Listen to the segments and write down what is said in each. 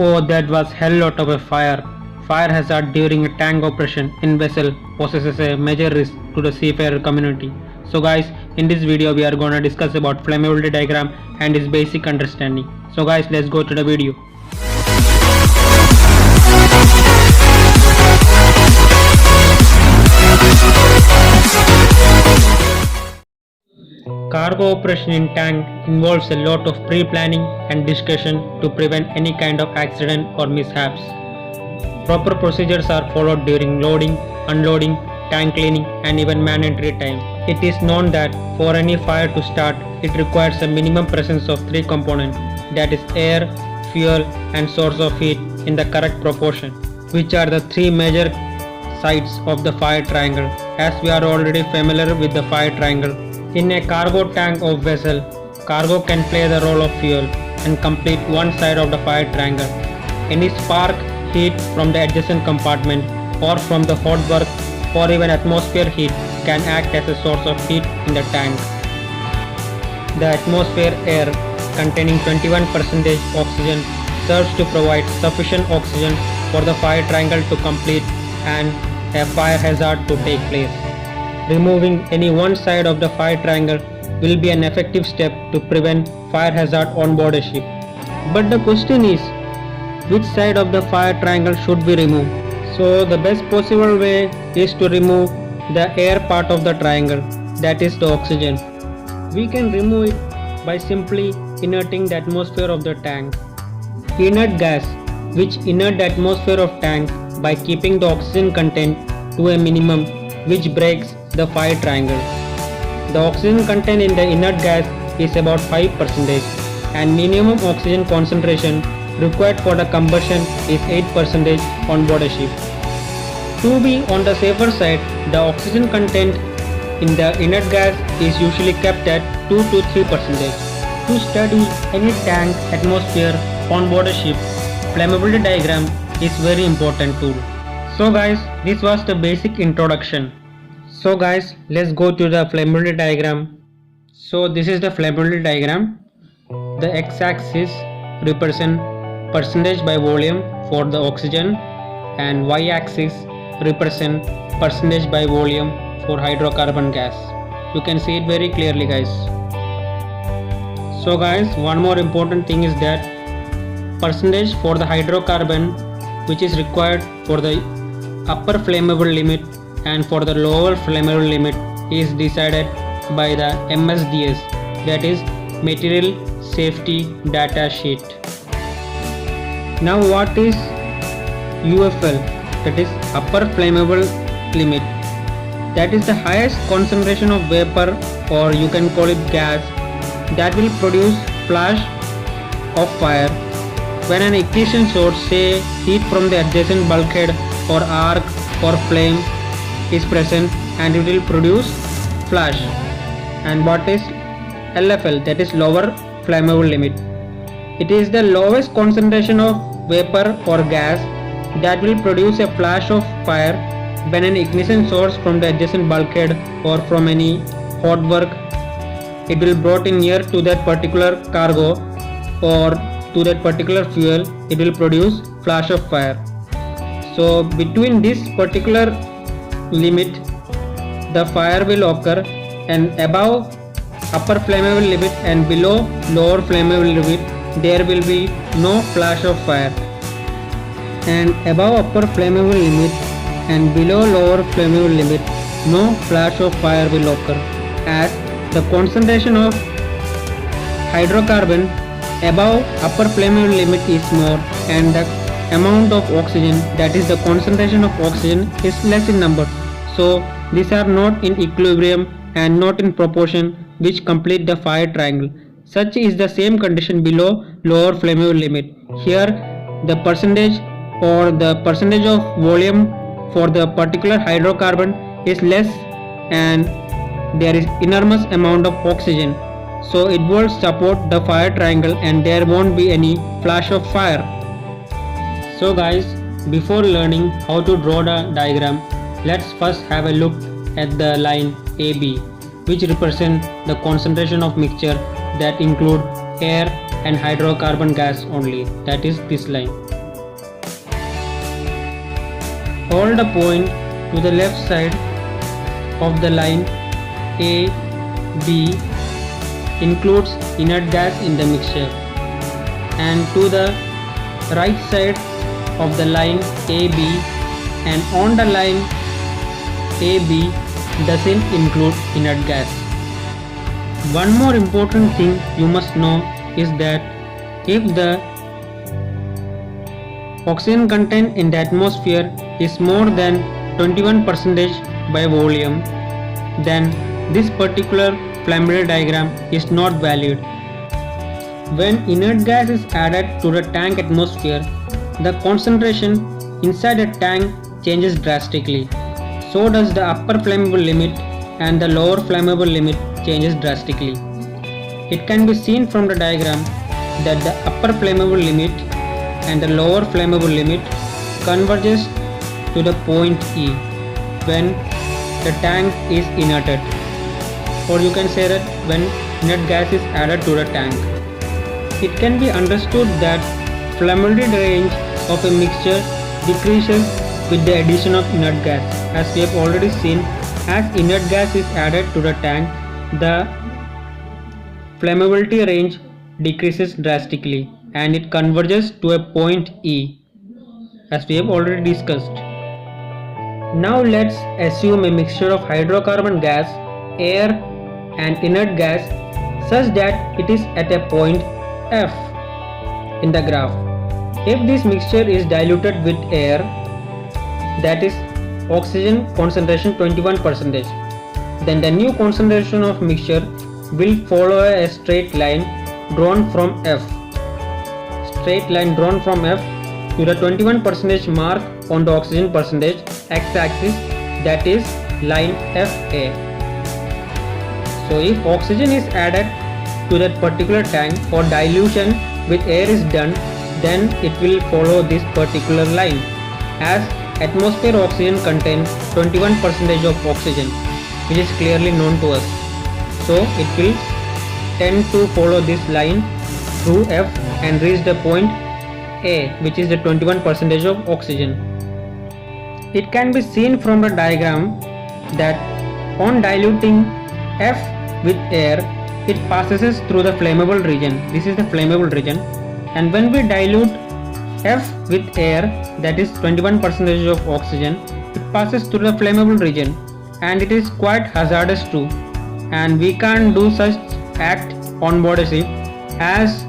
Oh, that was hell lot of a fire. Fire hazard during a tank operation in vessel poses a major risk to the seafarer community. So guys, in this video we are gonna discuss about flammability diagram and its basic understanding. So guys, let's go to the video. Cargo operation in tank involves a lot of pre-planning and discussion to prevent any kind of accident or mishaps. Proper procedures are followed during loading, unloading, tank cleaning and even man-entry time. It is known that for any fire to start, it requires a minimum presence of three components, that is air, fuel and source of heat in the correct proportion, which are the three major sides of the fire triangle. As we are already familiar with the fire triangle, in a cargo tank or vessel, cargo can play the role of fuel and complete one side of the fire triangle. Any spark, heat from the adjacent compartment or from the hot work or even atmosphere heat can act as a source of heat in the tank. The atmosphere air containing 21% oxygen serves to provide sufficient oxygen for the fire triangle to complete and a fire hazard to take place. Removing any one side of the fire triangle will be an effective step to prevent fire hazard on board a ship. But the question is, which side of the fire triangle should we remove? So the best possible way is to remove the air part of the triangle, that is the oxygen. We can remove it by simply inerting the atmosphere of the tank. Inert gas, which inert the atmosphere of tank by keeping the oxygen content to a minimum, which breaks the fire triangle. The oxygen content in the inert gas is about 5% and minimum oxygen concentration required for the combustion is 8% on board a ship. To be on the safer side, the oxygen content in the inert gas is usually kept at 2 to 3%. To study any tank atmosphere on board a ship, flammability diagram is very important tool. So guys, this was the basic introduction. So guys, let's go to the flammability diagram. So this is the flammability diagram. The x-axis represent percentage by volume for the oxygen and y-axis represent percentage by volume for hydrocarbon gas. You can see it very clearly guys. So guys, one more important thing is that percentage for the hydrocarbon which is required for the upper flammable limit and for the lower flammable limit is decided by the MSDS, that is Material Safety Data Sheet. Now what is UFL, that is upper flammable limit? That is the highest concentration of vapor, or you can call it gas, that will produce flash of fire when an ignition source, say heat from the adjacent bulkhead or arc or flame is present, and it will produce flash. And what is LFL, that is lower flammable limit? It is the lowest concentration of vapor or gas that will produce a flash of fire when an ignition source from the adjacent bulkhead or from any hot work it will brought in near to that particular cargo or to that particular fuel, it will produce flash of fire. So between this particular limit the fire will occur, and above upper flammable limit and below lower flammable limit there will be no flash of fire, and above upper flammable limit and below lower flammable limit no flash of fire will occur, as the concentration of hydrocarbon above upper flammable limit is more and the amount of oxygen, that is the concentration of oxygen, is less in number. So these are not in equilibrium and not in proportion, which complete the fire triangle. Such is the same condition below lower flammable limit. Here the percentage or the percentage of volume for the particular hydrocarbon is less and there is enormous amount of oxygen, so it will support the fire triangle and there won't be any flash of fire. So guys, before learning how to draw the diagram, let's first have a look at the line AB, which represent the concentration of mixture that include air, and hydrocarbon gas only, that is this line. Hold the point to the left side of the line A, B includes inert gas in the mixture, and to the right side of the line AB and on the line AB doesn't include inert gas. One more important thing you must know is that if the oxygen content in the atmosphere is more than 21% by volume, then this particular flammability diagram is not valid. When inert gas is added to the tank atmosphere, the concentration inside the tank changes drastically. So does the upper flammable limit, and the lower flammable limit changes drastically. It can be seen from the diagram that the upper flammable limit and the lower flammable limit converges to the point E when the tank is inerted, or you can say that when inert gas is added to the tank. It can be understood that flammability range of a mixture decreases with the addition of inert gas. As we have already seen, as inert gas is added to the tank, the flammability range decreases drastically and it converges to a point E, as we have already discussed. Now let's assume a mixture of hydrocarbon gas, air and inert gas such that it is at a point F in the graph. If this mixture is diluted with air, that is oxygen concentration 21%, then the new concentration of mixture will follow a straight line drawn from F. Straight line drawn from F to the 21% mark on the oxygen percentage x-axis, that is line FA. So if oxygen is added to that particular tank or dilution with air is done, then it will follow this particular line, as atmosphere oxygen contains 21% of oxygen, which is clearly known to us. So it will tend to follow this line through F and reach the point A, which is the 21% of oxygen. It can be seen from the diagram that on diluting F with air, it passes through the flammable region. This is the flammable region, and when we dilute F with air, that is 21% of oxygen, it passes through the flammable region, and it is quite hazardous too, and we can't do such act on board a ship, as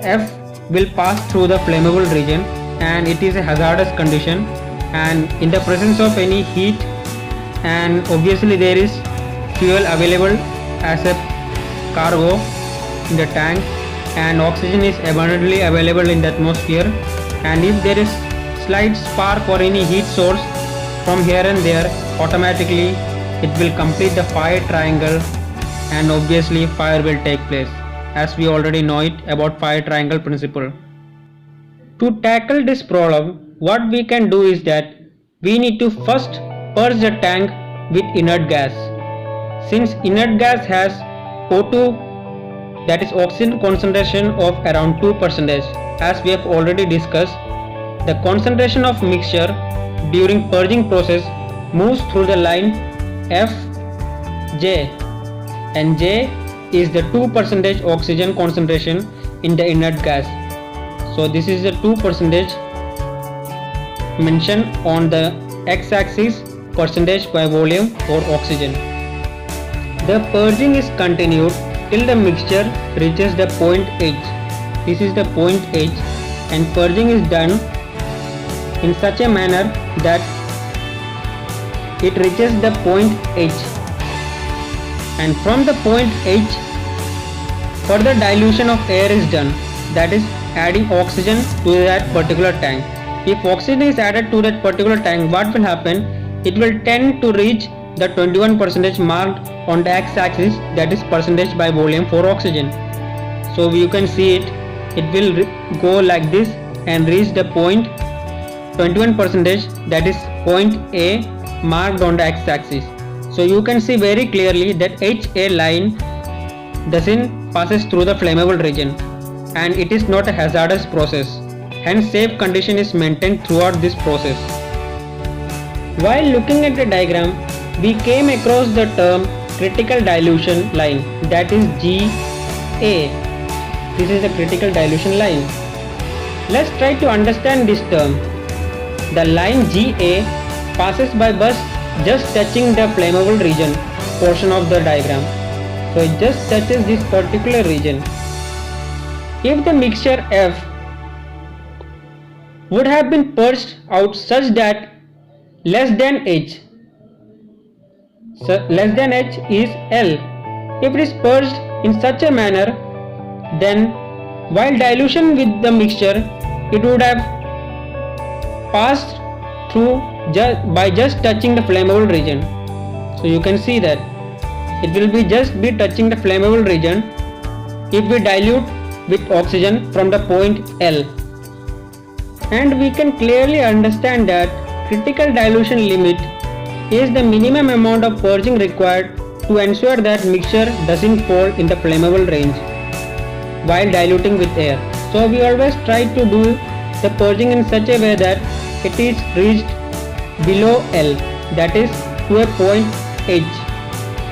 F will pass through the flammable region and it is a hazardous condition, and in the presence of any heat, and obviously there is fuel available as a cargo in the tank, and oxygen is abundantly available in the atmosphere, and if there is slight spark or any heat source from here and there, automatically it will complete the fire triangle and obviously fire will take place, as we already know it about fire triangle principle. To tackle this problem, what we can do is that we need to first purge the tank with inert gas. Since inert gas has O2, that is oxygen concentration of around 2%, as we have already discussed, the concentration of mixture during purging process moves through the line Fj, and J is the 2% oxygen concentration in the inert gas. So this is the 2% mentioned on the x-axis, percentage by volume for oxygen. The purging is continued till the mixture reaches the point H. This is the point H, and purging is done in such a manner that it reaches the point H, and from the point H further dilution of air is done, that is adding oxygen to that particular tank. If oxygen is added to that particular tank, what will happen? It will tend to reach the 21% marked on the x-axis, that is percentage by volume for oxygen. So you can see it will go like this and reach the point 21%, that is point A marked on the x-axis. So you can see very clearly that HA line doesn't passes through the flammable region, and it is not a hazardous process. Hence safe condition is maintained throughout this process. While looking at the diagram, we came across the term critical dilution line, that is GA. This is the critical dilution line. Let's try to understand this term. The line GA passes by just touching the flammable region portion of the diagram. So it just touches this particular region. If the mixture F would have been purged out such that less than H, so less than H is L. If it is purged in such a manner, then while dilution with the mixture, it would have passed through by just touching the flammable region. So you can see that it will be just be touching the flammable region if we dilute with oxygen from the point L. And we can clearly understand that critical dilution limit is the minimum amount of purging required to ensure that mixture doesn't fall in the flammable range while diluting with air. So we always try to do the purging in such a way that it is reached below L, that is to a point H,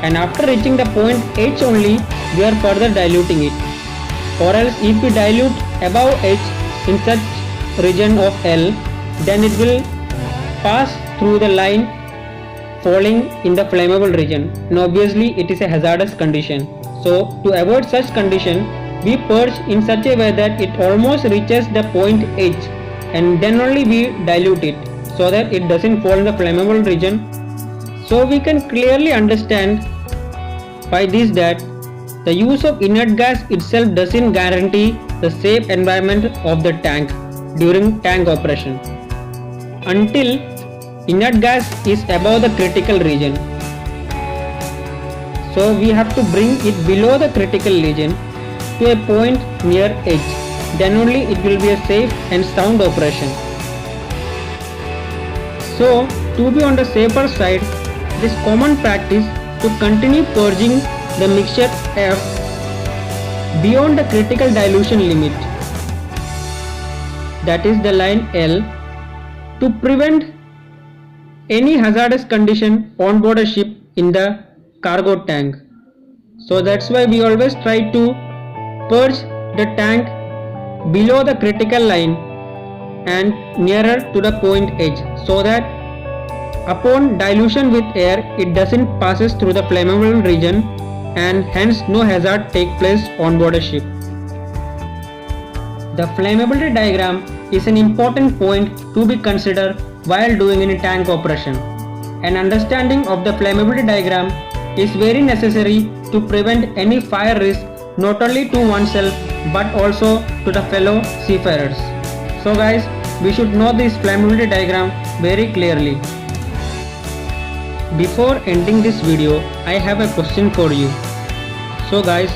and after reaching the point H only we are further diluting it, or else if we dilute above H in such region of L, then it will pass through the line falling in the flammable region, and obviously it is a hazardous condition. So to avoid such condition, we purge in such a way that it almost reaches the point H, and then only we dilute it so that it doesn't fall in the flammable region. So we can clearly understand by this that the use of inert gas itself doesn't guarantee the safe environment of the tank during tank operation until inert gas is above the critical region. So we have to bring it below the critical region to a point near H, then only it will be a safe and sound operation. So to be on the safer side, it is common practice to continue purging the mixture F beyond the critical dilution limit, that is the line L, to prevent any hazardous condition on board a ship in the cargo tank. So that's why we always try to purge the tank below the critical line and nearer to the point H, so that upon dilution with air it doesn't passes through the flammable region and hence no hazard take place on board a ship. The flammability diagram is an important point to be considered while doing any tank operation. An understanding of the flammability diagram is very necessary to prevent any fire risk not only to oneself but also to the fellow seafarers. So guys, we should know this flammability diagram very clearly. Before ending this video, I have a question for you. So guys,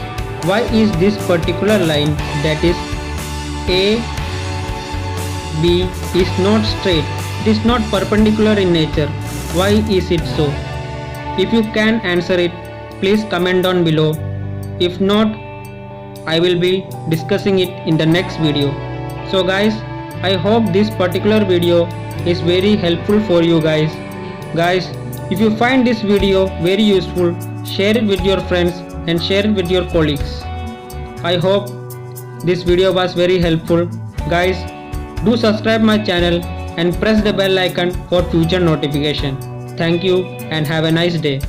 why is this particular line, that is A, B, is not straight? It is not perpendicular in nature. Why is it so? If you can answer it, please comment down below. If not, I will be discussing it in the next video. So guys, I hope this particular video is very helpful for you guys. Guys, if you find this video very useful, share it with your friends and share it with your colleagues. I hope this video was very helpful. Guys, do subscribe my channel and press the bell icon for future notification. Thank you and have a nice day.